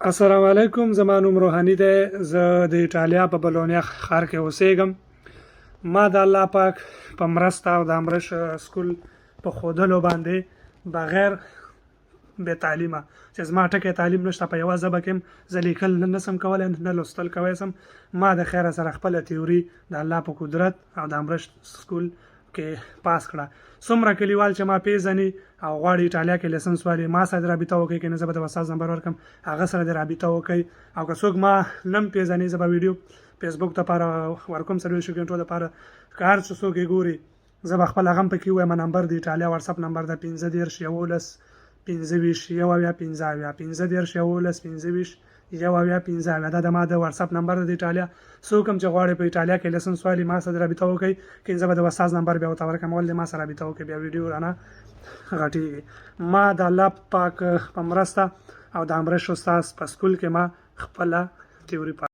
السلام علیکم. زما نوم روحاني دی. زه د ایټالیا په بولونیا ښار کې اوسېږم. ما د الله پاک په مرسته او د امرش سکول په ښودلو باندې بغیر بې تعلیمه چې زما ټکی تعلیم نشته، په یوه ژبه کې زه لیکل نه شم کولی نه لوستل کولی شم، ما د خیره سره خپله تیوري د الله په قدرت او د امرش سکول کې پاس کړه. څومره کلیوال چې ما پیژني او غواړي ایټالیا کې لیسنس والی ما سره رابطه وکړي، که نه زه به د استاد نمبر ورکړم هغه سره د رابطه وکړئ. او که څوک ما نه پیژني زه به ویډیو فیسبوک دپاره ورکوم 24 غنټو دپاره، که هر څه څوک یې ګوري زه به خپل هغه هم پکې ووایم. نمبر د ایټالیا واتساپ نمبر ده 15 11 15 یوویا 15 15 11 15 یوویا 15. دا د ما د واتساپ نمبر د ایټالیا. څوک هم چې غواړي په ایټالیا کې لیسنس والی ما سره رابطه وکړي، که زه به د استاد نمبر بیا ورته ورکړم، ولې ما سره رابطه وکړي، بیا ویډیو رانه غټېږي. ما د الله پاک په مرسته او د امرش استاد په سکول کې ما خپله تیوري